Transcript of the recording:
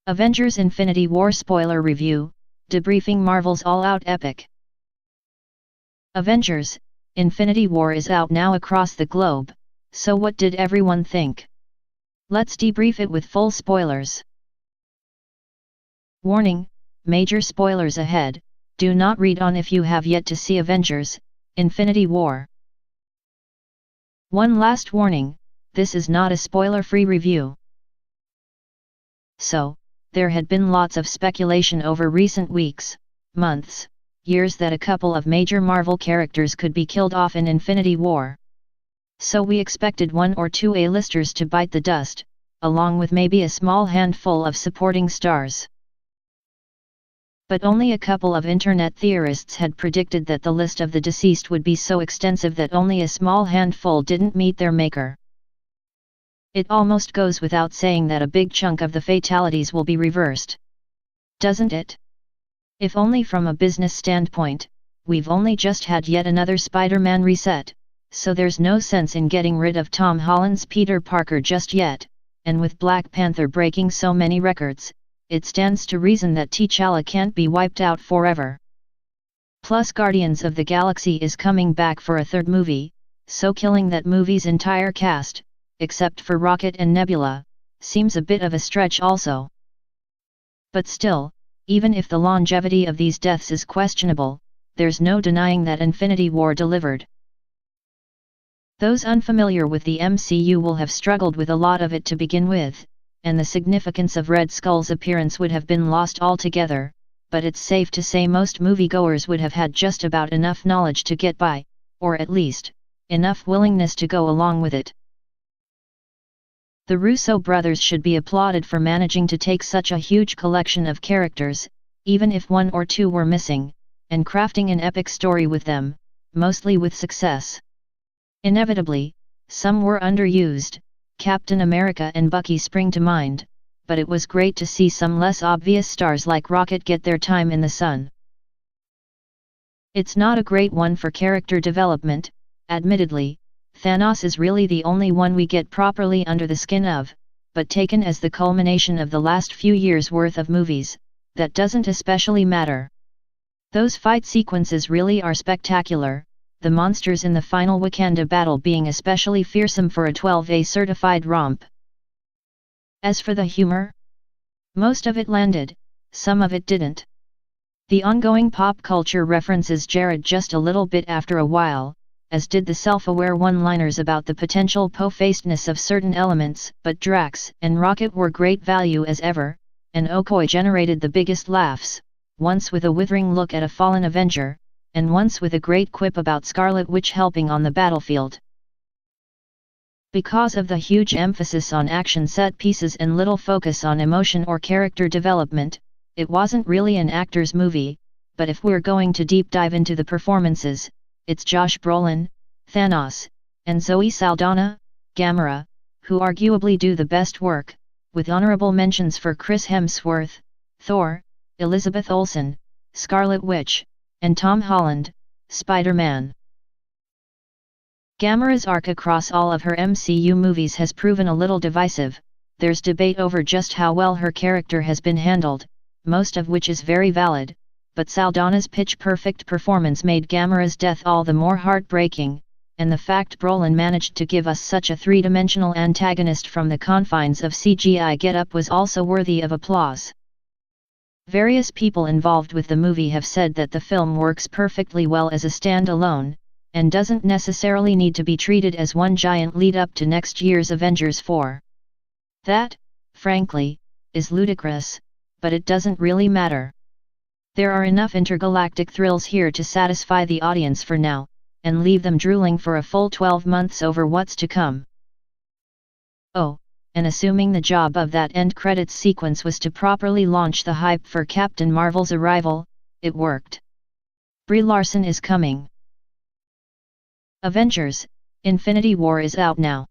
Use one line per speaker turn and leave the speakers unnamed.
Avengers Infinity War Spoiler Review, Debriefing Marvel's all-out epic. Avengers Infinity War is out now across the globe, so what did everyone think? Let's debrief it with full spoilers. Warning: major spoilers ahead, do not read on if you have yet to see Avengers Infinity War. One last warning: this is not a spoiler-free review. So, there had been lots of speculation over recent weeks, months, years that a couple of major Marvel characters could be killed off in Infinity War. So we expected one or two A-listers to bite the dust, along with maybe a small handful of supporting stars. But only a couple of internet theorists had predicted that the list of the deceased would be so extensive that only a small handful didn't meet their maker. It almost goes without saying that a big chunk of the fatalities will be reversed. Doesn't it? If only from a business standpoint, we've only just had yet another Spider-Man reset, so there's no sense in getting rid of Tom Holland's Peter Parker just yet, and with Black Panther breaking so many records, it stands to reason that T'Challa can't be wiped out forever. Plus Guardians of the Galaxy is coming back for a third movie, so killing that movie's entire cast, except for Rocket and Nebula, seems a bit of a stretch also. But still, even if the longevity of these deaths is questionable, there's no denying that Infinity War delivered. Those unfamiliar with the MCU will have struggled with a lot of it to begin with, and the significance of Red Skull's appearance would have been lost altogether, but it's safe to say most moviegoers would have had just about enough knowledge to get by, or at least, enough willingness to go along with it. The Russo brothers should be applauded for managing to take such a huge collection of characters, even if one or two were missing, and crafting an epic story with them, mostly with success. Inevitably, some were underused. Captain America and Bucky spring to mind, but it was great to see some less obvious stars like Rocket get their time in the sun. It's not a great one for character development, admittedly. Thanos is really the only one we get properly under the skin of, but taken as the culmination of the last few years' worth of movies, that doesn't especially matter. Those fight sequences really are spectacular, the monsters in the final Wakanda battle being especially fearsome for a 12A certified romp. As for the humor, most of it landed, some of it didn't. The ongoing pop culture references jarred just a little bit after a while, as did the self-aware one-liners about the potential po-facedness of certain elements, but Drax and Rocket were great value as ever, and Okoye generated the biggest laughs, once with a withering look at a fallen Avenger, and once with a great quip about Scarlet Witch helping on the battlefield. Because of the huge emphasis on action set pieces and little focus on emotion or character development, it wasn't really an actor's movie, but if we're going to deep dive into the performances, it's Josh Brolin, Thanos, and Zoe Saldana, Gamora, who arguably do the best work, with honorable mentions for Chris Hemsworth, Thor, Elizabeth Olsen, Scarlet Witch, and Tom Holland, Spider-Man. Gamora's arc across all of her MCU movies has proven a little divisive. There's debate over just how well her character has been handled, most of which is very valid, but Saldana's pitch-perfect performance made Gamora's death all the more heartbreaking, and the fact Brolin managed to give us such a three-dimensional antagonist from the confines of CGI get-up was also worthy of applause. Various people involved with the movie have said that the film works perfectly well as a stand-alone, and doesn't necessarily need to be treated as one giant lead-up to next year's Avengers 4. That, frankly, is ludicrous, but it doesn't really matter. There are enough intergalactic thrills here to satisfy the audience for now, and leave them drooling for a full 12 months over what's to come. Oh, and assuming the job of that end credits sequence was to properly launch the hype for Captain Marvel's arrival, it worked. Brie Larson is coming. Avengers Infinity War is out now.